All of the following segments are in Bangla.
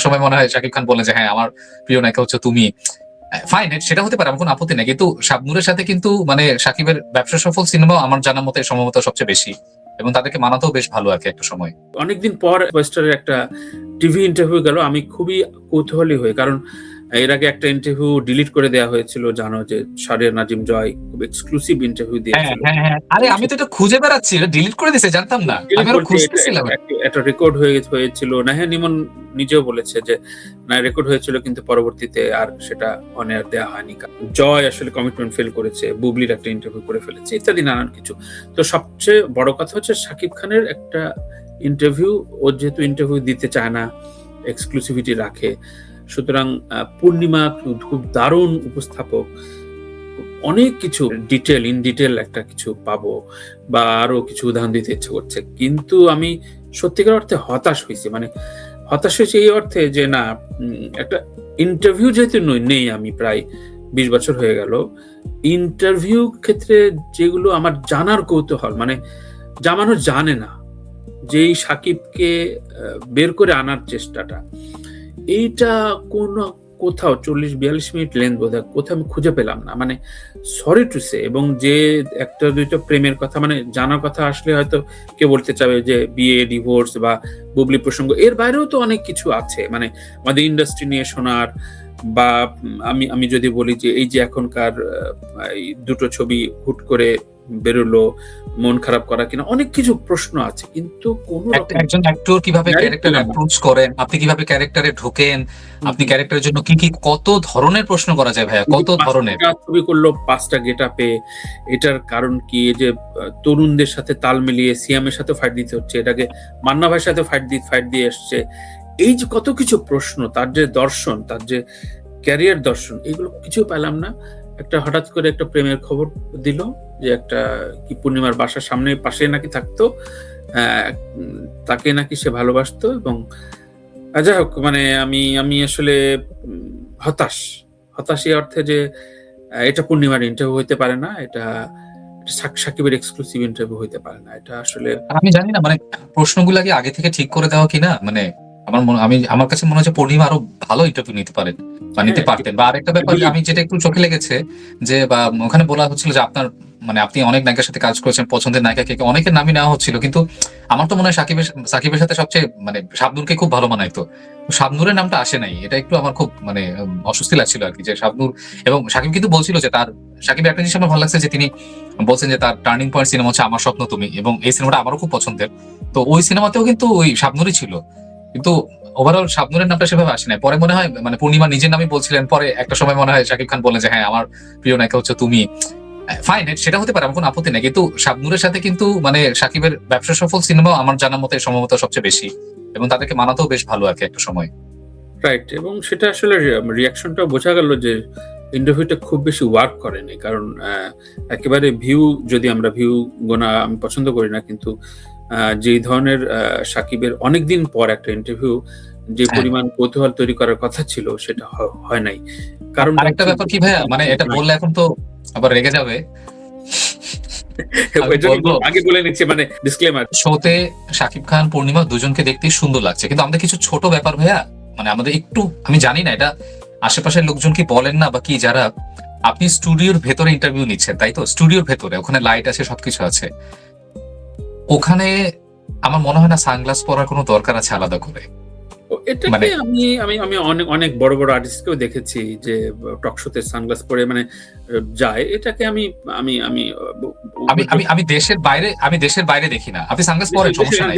সময় মনে হয় শাকিব খান বলে যে হ্যাঁ আমার প্রিয় নায়িকা হচ্ছে তুমি। ফাইন, সেটা হতে পারে, আমার কোনো আপত্তি নেই, কিন্তু শাবনূরের সাথে কিন্তু মানে শাকিবের ব্যবসা সফল সিনেমা আমার জানার মতে সম্ভবত সবচেয়ে বেশি, এবং তাদেরকে মানাতেও বেশ ভালো আর কি একটা সময়। অনেকদিন পর ওয়েস্টারের একটা টিভি ইন্টারভিউ গেল, আমি খুবই কৌতূহলী হই, কারণ এর আগে একটা ইন্টারভিউ ডিলিট করে দেওয়া হয়েছিল, জানো যে শাহরিয়ার নাজিম জয় খুব এক্সক্লুসিভ ইন্টারভিউ হ্যাঁ দিয়েছিল। হ্যাঁ হ্যাঁ, আরে আমি তো এটা খুঁজে বেড়াচ্ছি, এটা ডিলিট করে দিয়েছে জানতাম না, আমি আরো খুঁজতেছিলাম। একটা রেকর্ড হয়েছিল, নাহিয়া নিমন নিজেও বলেছে যে না, রেকর্ড হয়েছিল কিন্তু পরবর্তীতে আর সেটা অন এয়ার দেওয়া হয়নি। জয় আসলে কমিটমেন্ট ফেল করেছে, বুবলির একটা ইন্টারভিউ করে ফেলেছে, ইত্যাদি নানান কিছু। তো সবচেয়ে বড় কথা হচ্ছে শাকিব খানের একটা ইন্টারভিউ, ও যেহেতু ইন্টারভিউ দিতে চায় না, এক্সক্লুসিভিটি রাখে, সুতরাং পূর্ণিমা খুব দারুণ উপস্থাপক, অনেক কিছু ইন ডিটেল একটা কিছু পাবো, বা আরো কিছু উদাহরণ দিতে ইচ্ছে করছে। কিন্তু আমি সত্যিকার অর্থে হতাশ হয়েছি, মানে হতাশ হয়েছে এই অর্থে যে না, একটা ইন্টারভিউ যেহেতু নেই, আমি প্রায় 20 বছর হয়ে গেল ইন্টারভিউ ক্ষেত্রে, যেগুলো আমার জানার কৌতূহল, মানে মানুষ জানে না, যেই সাকিবকে বের করে আনার চেষ্টাটা, এইটা কোথাও 40-42 মিনিট লেন্থ বোধহয় কোথাও আমি খুঁজে পেলাম না, মানে সরি টু সে। এবং যে একটা দুইটা প্রেমের কথা মানে জানার কথা আসলে হয়তো কেউ বলতে চাবে যে বিয়ে, ডিভোর্স বা বুবলি প্রসঙ্গ, এর বাইরেও তো অনেক কিছু আছে, মানে আমাদের ইন্ডাস্ট্রি নিয়ে শোনার, বা আমি যদি বলি যে এই যে এখনকার এই দুটো ছবি হুট করে বেরোলো, মন খারাপ করা কিনা, অনেক কিছু প্রশ্ন আছে, কিন্তু কোন একজন অ্যাক্টর কিভাবে ক্যারেক্টার অ্যাপ্রোচ করেন, আপনি কিভাবে ক্যারেক্টারে ঢোকেন, আপনি ক্যারেক্টারের জন্য কি কি কত ধরনের প্রশ্ন করা যায় ভাইয়া, কত ধরনের ছবি করলো 5টা গেটআপে, এটার কারণ কি? এই যে তরুণদের সাথে তাল মিলিয়ে সিয়ামের সাথে ফাইট দিতে হচ্ছে, এটাকে মান্না ভাইয়ের সাথে ফাইট দিয়ে আসছে, এই যে কত কিছু প্রশ্ন, তার যে দর্শন, তার যে ক্যারিয়ার দর্শন, এগুলো কিছু পেলাম না। একটা হঠাৎ করে একটা প্রেমের খবর দিল যে একটা কি পূর্ণিমার বাসার সামনে পাশে নাকি থাকতো, তাকে নাকি সে ভালোবাসতো, এবং যাই হোক, মানে আমি আসলে হতাশ এই অর্থে যে এটা পূর্ণিমার ইন্টারভিউ হইতে পারে না, এটা সাকিবের এক্সক্লুসিভ ইন্টারভিউ হইতে পারে না, এটা আসলে আমি জানি না, মানে প্রশ্নগুলো কি আগে থেকে ঠিক করে দেওয়া কিনা, মানে আমার কাছে মনে হচ্ছে পূর্ণিমা আরো ভালো ইন্টারভিউ নিতে পারেন বা নিতে পারতেন। বা আরেকটা ব্যাপার আমি যেটা একটু চোখে লেগেছে, যে বা ওখানে বলা হচ্ছিল যে আপনার মানে আপনি অনেক নায়িকার সাথে কাজ করেছেন, পছন্দের নায়িকা কে অনেকের নামই নেওয়া হচ্ছিল, কিন্তু আমার তো মনে হয় সাকিবের সাথে সবচেয়ে মানে শাবনূরকে খুব ভালো মানাইতো, শাবনূরের নামটা আসে নাই, এটা একটু আমার খুব মানে অস্বস্তি লাগছিল আর কি, যে শাবনূর। এবং সাকিব কিন্তু বলছিল যে তার, সাকিবের একটা জিনিস আমার ভালো লাগছে যে তিনি বলছেন যে তার টার্নিং পয়েন্ট সিনেমা হচ্ছে আমার স্বপ্ন তুমি, এবং এই সিনেমাটা আমারও খুব পছন্দের। তো ওই সিনেমাতেও কিন্তু ওই শাবনূরই ছিল, কিন্তু ওভারঅল শাবনূরের নামটা সেভাবে আসে নাই। পরে মনে হয় মানে পূর্ণিমা নিজের নামই বলছিলেন, পরে একটা সময় মনে হয় শাকিব খান বলে যে হ্যাঁ আমার প্রিয় নায়িকা হচ্ছে তুমি। ফাইন, সেটা হতে পারে, আমার কোনো আপত্তি নেই, কিন্তু শাবনূরের সাথে কিন্তু মানে শাকিবের ব্যবসা সফল সিনেমা আমার জানার মতে সম্ভবত সবচেয়ে বেশি, এবং তাদেরকে মানাতেও বেশ ভালো আর কি একটা সময়। রাইট, এবং সেটা আসলে রিয়াকশনটা বোঝা গেল যে ইন্টারভিউটা খুব বেশি ওয়ার্ক করেনি, কারণ একেবারে ভিউ, যদি আমরা ভিউ গোনা আমি পছন্দ করি না, কিন্তু যে ধরনের সাকিবের অনেকদিন পর একটা ইন্টারভিউ, যে পরিমাণ কৌতূহল তৈরি করার কথা ছিল, সেটা হয় নাই। কারণ আরেকটা ব্যাপার কি ভাইয়া, মানে এটা বললে এখন তো আবার রেগে যাবে, আগে বলে নিচ্ছে, মানে ডিসক্লেমার, শোতে শাকিব খান পূর্ণিমা দুজনকে দেখতেই সুন্দর লাগছে, কিন্তু আমাদের কিছু ছোট ব্যাপার ভাইয়া, মানে আমাদের একটু, আমি জানি না এটা আশেপাশের লোকজন কি বলেন না বা কি, যারা আপনি স্টুডিওর ভেতরে ইন্টারভিউ নিচ্ছেন, তাই তো স্টুডিওর ভেতরে ওখানে লাইট আছে, সবকিছু আছে, ওখানে আমার মনে হয় না সানগ্লাস পরার কোনো দরকার আছে আলাদা করে। এটাকে আমি অনেক বড় বড় আর্টিস্টকেও দেখেছি যে টক শোতে সানগ্লাস পরে মানে যায়, এটাকে আমি আমি আমি আমি দেশের বাইরে দেখি না, আপনি সানগ্লাস পরেন, সমস্যা নাই,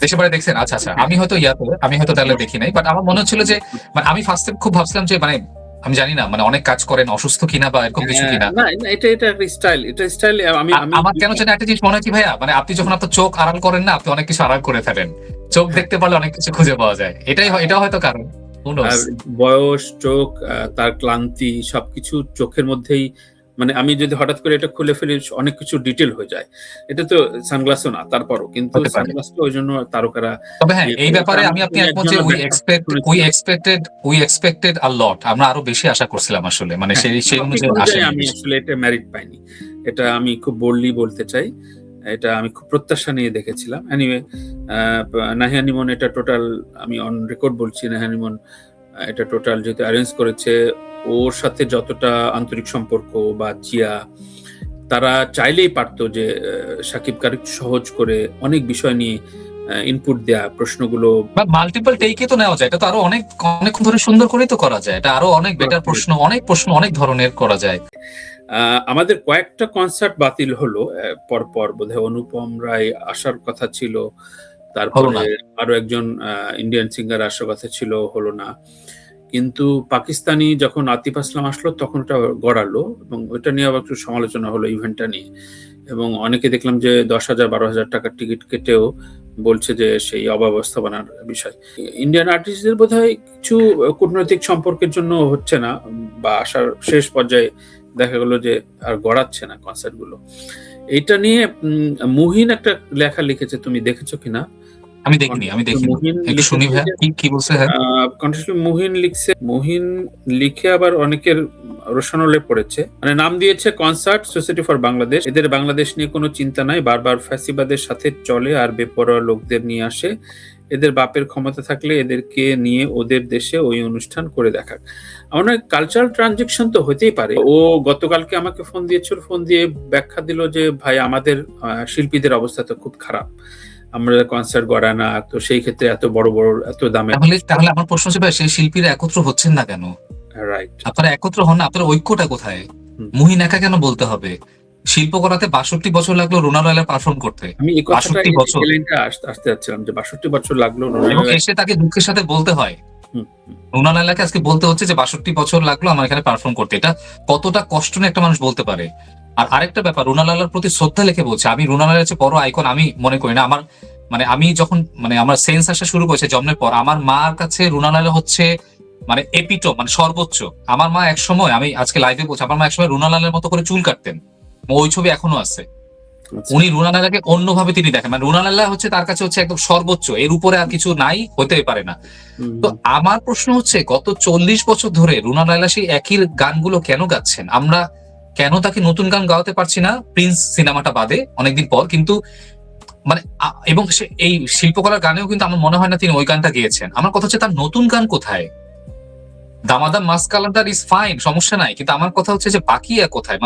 দেশের বাইরে দেখছেন, আচ্ছা আচ্ছা, আমি হয়তো তাহলে দেখি নাই, বাট আমার মনে হচ্ছিল যে মানে আমি ফার্স্টে খুব ভাবছিলাম যে মানে আমি জানি না মানে অনেক কাজ করেন, অসুস্থ কিনা বা এরকম কিছু কিনা। না, এটা একটা স্টাইল। আমার কেন জানি একটা জিনিস মনে হয় কি ভাইয়া, মানে আপনি যখন আপনার চোখ আড়াল করেন না, আপনি অনেক কিছু আড়াল করে ফেলেন, চোখ দেখতে পারলে অনেক কিছু খুঁজে পাওয়া যায়, এটাও হয়তো কারণ। বয়স, চোখ, তার ক্লান্তি, সবকিছু চোখের মধ্যেই, মানে আমি যদি হঠাৎ করে এটা খুলে ফেলি অনেক কিছু ডিটেল হয়ে যায়। এটা তো সানগ্লাসও না, তারপরও কিন্তু সানগ্লাসটা ওই জন্য তারকারা। তবে হ্যাঁ, এই ব্যাপারে আমি আপনি একমত যে উই এক্সপেক্টেড আ লট, আমরা আরো বেশি আশা করছিলাম আসলে, মানে সেই অনুযায়ী আমি আসলে এটা মেরিট পাইনি, এটা আমি খুব বোল্ডলি বলতে চাই। এটা আমি খুব প্রত্যাশা নিয়ে দেখেছিলাম। এনিওয়ে নাহিয়ান ইমন এটা টোটাল, আমি অন রেকর্ড বলছি, নাহিয়ান ইমন এটা টোটাল যেহেতু অ্যারেঞ্জ করেছে, ওর সাথে যতটা আন্তরিক সম্পর্ক বা জিয়া, তারা চাইলেই পারতো যে শাকিবকে আরেকটু সহজ করে অনেক বিষয় নিয়ে ইনপুট দেয়া, প্রশ্নগুলো বা মাল্টিপল টেকে তো নেওয়া যায়, এটা তো আরো অনেক ধরে সুন্দর করেই তো করা যায়, এটা আরো অনেক বেটার প্রশ্ন অনেক ধরনের করা যায়। আমাদের কয়েকটা কনসার্ট বাতিল হলো পরপর, বোধহয় অনুপম রায় আসার কথা ছিল, তারপরে আরো একজন ইন্ডিয়ান সিঙ্গার আসার কথা ছিল, হলো না। কিন্তু পাকিস্তানি যখন আতিফ আসলাম আসলো তখন ওটা গড়ালো, এবং ওইটা নিয়ে আবার একটু সমালোচনা হলো ইভেন্টটা নিয়ে, এবং অনেকে দেখলাম যে 10,000-12,000 টাকার টিকিট কেটেও বলছে যে সেই অব্যবস্থাপনার বিষয়। ইন্ডিয়ান আর্টিস্টদের বোধহয় কিছু কূটনৈতিক সম্পর্কের জন্য হচ্ছে না, বা আসার শেষ পর্যায়ে দেখা গেল যে আর গড়াচ্ছে না কনসার্ট গুলো। এইটা নিয়ে মুহিন একটা লেখা লিখেছে, তুমি দেখেছো কিনা? আমি দেখিনি। একটু শুনি ভাই কি বলছে। হ্যাঁ, মুহিন লিখছে, মুহিন লিখে আবার অনেকের রোশানলে পড়েছে, মানে নাম দিয়েছে কনসার্ট সোসাইটি ফর বাংলাদেশ। এদের বাংলাদেশ নিয়ে কোনো চিন্তা নাই, বারবার ফ্যাসিবাদের সাথে চলে আর বেপরোয়া লোকদের নিয়ে আসে। এদের বাপের ক্ষমতা থাকলে এদেরকে নিয়ে ওদের দেশে ওই অনুষ্ঠান করে দেখাক। আমার কালচারাল ট্রানজেকশন তো হতেই পারে। ও গতকালকে আমাকে ফোন দিয়ে ব্যাখ্যা দিল যে ভাই আমাদের শিল্পীদের অবস্থা তো খুব খারাপ, আমরা কনসার্ট গড়া না, তো সেই ক্ষেত্রে এত বড় এত দামে। তাহলে আমার প্রশ্ন হচ্ছে ভাই, সেই শিল্পীরা একত্র হচ্ছেন না কেন? রাইট, আপনারা একত্র হন না, আপনার ঐক্যটা কোথায়? মুহিন একা কেন বলতে হবে? শিল্পকলাতে 62 বছর লাগলো রুনা লায়লা পারফর্ম করতে। আমি এই কথাটা 62 বছর আসতে যাচ্ছিলাম যে 62 বছর লাগলো, এবং এসে তাকে দুঃখের সাথে বলতে হয়, রুনা লায়লাকে আজকে বলতে হচ্ছে যে 62 বছর লাগলো আমার এখানে পারফর্ম করতে। এটা কতটা কষ্ট নিয়ে একটা মানুষ বলতে পারে? আর আরেকটা ব্যাপার, রুনা লায়লার প্রতি শ্রদ্ধা লিখে বলছে। আমি রুনা লায়লার চেয়ে বড় আইকন আমি মনে করি না। আমি যখন আমার সেন্স আসা শুরু করেছে জন্মের পর, আমার মার কাছে রুনা লায়লা হচ্ছে এপিটো, সর্বোচ্চ। আমার মা একসময়, আমি আজকে লাইভে বলছি, আমার মা একসময় রুনা লায়লার মতো করে চুল কাটতেন, ওই ছবি এখনো আছে। উনি রুনা লায়লাকে অন্যভাবে তিনি দেখেন, রুনা লায়লা হচ্ছে তার কাছে হচ্ছে একদম সর্বোচ্চ, এর উপরে আর কিছু নাই, হতে পারে না। তো আমার প্রশ্ন হচ্ছে, গত 40 বছর ধরে রুনা লায়লা সেই একই গানগুলো কেন গাচ্ছেন? আমরা কেন তাকে নতুন গান গাওয়াতে পারছি না, প্রিন্স সিনেমাটা বাদে অনেকদিন পর? কিন্তু এবং সে এই শিল্পকলার গানেও কিন্তু আমার মনে হয় না তিনি ওই গানটা গেয়েছেন। আমার কথা হচ্ছে তার নতুন গান কোথায়? দামাদাম মাস্ক কালান্দার ইজ ফাইন, সমস্যা নাই, কিন্তু আমার কথা হচ্ছে যে বাকি কোথায়?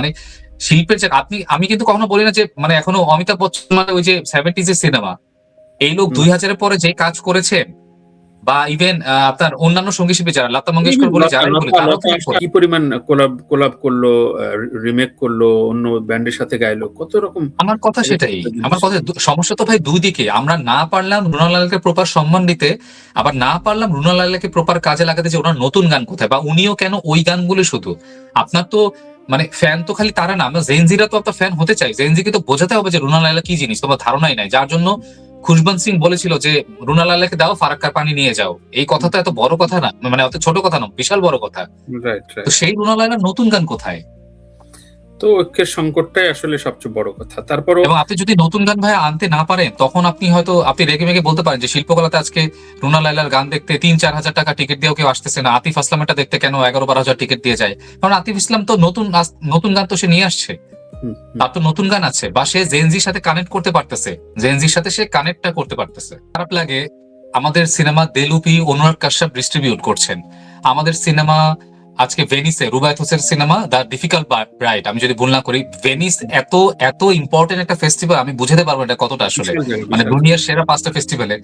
শিল্পের যে আমি কিন্তু কখনো বলি না যে এখনো অমিতাভ বচ্চন ওই যে 70s এর সিনেমা, এই লোক 2000-এর পরে যে কাজ করেছেন, বা ইভেন আপনার অন্যান্য সঙ্গী শিল্পী যারা, লতা মঙ্গেশকর বলে যারা কি পরিমাণ কোলাব করলো, রিমেক করলো, অন্য ব্যান্ডের সাথে গাইলো, কত রকম। আমার কথা সেটাই, আমার কথা সমস্যা তো ভাই দুই দিকে। আমরা না পারলাম রুনা লায়লাকে প্রপার সম্মান দিতে, আবার না পারলাম রুনা লায়লাকে প্রপার কাজে লাগাতে, যে ওনার নতুন গান কোথায়, বা উনিও কেন ওই গানগুলো শুধু। আপনার তো ফ্যান তো খালি তারা না, আমরা জেনজিরা তো আপনার ফ্যান হতে চাই। জেনজিকে তো বোঝাতে হবে যে রুনা লায়লা কি জিনিস, তোমার ধারণাই নাই, যার জন্য খুশবন্ত সিং বলেছিল যে রুনা লায়লাকে দাও, ফারাক্কার পানি নিয়ে যাও। এই কথা তো এত বড় কথা না, অত ছোট কথা না, বিশাল বড় কথা। তো সেই রুনা লায়লার নতুন গান কোথায়? তো ঐক্যের সংকটটাই আসলে সবচেয়ে বড় কথা। তারপর এবং আপনি যদি নতুন গান ভাই আনতে না পারেন, তখন আপনি হয়তো রেগে মেগে বলতে পারেন যে শিল্পকলাতে আজকে রুনা লায়লার গান দেখতে 3-4 হাজার টাকা টিকিট দিয়েও কেউ আসতেছে না, আতিফ আসলামেরটা দেখতে কেন 11-12 হাজার টিকিট দিয়ে যায়? কারণ আতিফ ইসলাম তো নতুন গান তো সে নিয়ে আসছে, তার তো নতুন গান আছে, বা সে জেনজির সাথে কানেক্ট করতে পারতেছে, জেনজির সাথে সে কানেক্টটা করতে পারতেছে। খারাপ লাগে, আমাদের সিনেমা দেলুপি অনুরাগ কাশ্যপ ডিস্ট্রিবিউট করছেন, আমাদের সিনেমা আজকে ভেনিসে রুবায়েত হোসেনের সিনেমা দ্য ডিফিকাল্ট ব্রাইড, আমি যদি ভুল না করি, ভেনিস এত ইম্পর্টেন্ট একটা ফেস্টিভ্যাল, আমি বুঝাতে পারবো এটা কতটা আসলে দুনিয়ার সেরা 5টা ফেস্টিভ্যালের,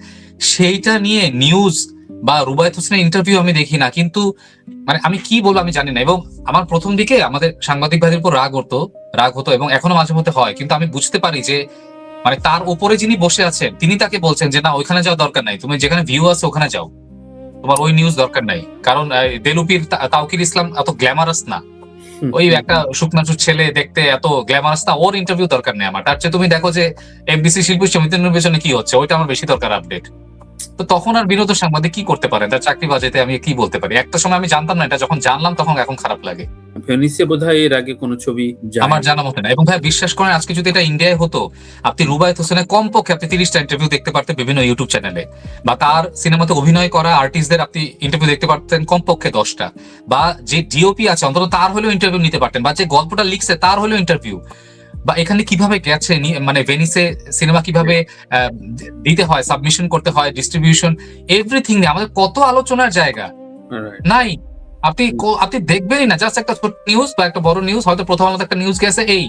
সেইটা নিয়ে নিউজ বা রুবায়েত হোসেনের ইন্টারভিউ আমি দেখি না। কিন্তু আমি কি বলবো আমি জানি না। এবং আমার প্রথম দিকে আমাদের সাংবাদিক ভাইদের উপর রাগ হতো এবং এখনো মাঝে মধ্যে হয়, কিন্তু আমি বুঝতে পারি যে তার উপরে যিনি বসে আছেন তিনি তাকে বলছেন যে না, ওইখানে যাওয়া দরকার নাই, তুমি যেখানে ভিউ আছে ওখানে যাও, তোমার ওই নিউজ দরকার নাই। কারণ দেলুপির তাওকির ইসলাম এত গ্ল্যামারাস না, ওই একটা শুকনাচুর ছেলে দেখতে এত গ্ল্যামারাস না, ওর ইন্টারভিউ দরকার নেই আমার। তার চেয়ে তুমি দেখো যে এফডিসি শিল্পী সমিতির নির্বাচনে কি হচ্ছে, ওইটা আমার বেশি দরকার আপডেট। তো তখন আর বিনোদন সাংবাদিক কি করতে পারেন? তার চাকরি বাজেতে আমি কি বলতে পারি? একটা সময় আমি জানতাম না, এটা যখন জানলাম তখন এখন খারাপ লাগে। ভেনিসে বোধহয় এর আগে কোনো ছবি আমার জানা মতে না। এবং ভাই বিশ্বাস করেন, আজকে যদি এটা ইন্ডিয়ায় হতো, আপনি রুবায়েত হোসেনের কমপক্ষে আপনি 30টা ইন্টারভিউ দেখতে পারতেন বিভিন্ন ইউটিউব চ্যানেলে, বা তার সিনেমাতে অভিনয় করা আর্টিস্টদের আপনি ইন্টারভিউ দেখতে পারতেন কমপক্ষে 10টা, বা যে ডিওপি আছে অন্তত তার হলেও ইন্টারভিউ নিতে পারতেন, বা যে গল্পটা লিখছে তার হলেও ইন্টারভিউ, বা এখানে কিভাবে গেছে, মানে ভেনিসে সিনেমা কিভাবে দিতে হয়, সাবমিশন করতে হয়, ডিস্ট্রিবিউশন, এভরিথিং নিয়ে আমাদের কত আলোচনার জায়গা Right. নাই। আপনি দেখবেনই না, জাস্ট একটা ছোট নিউজ বা একটা বড় নিউজ, হয়তো প্রথম আলোতে একটা নিউজ গেছে এই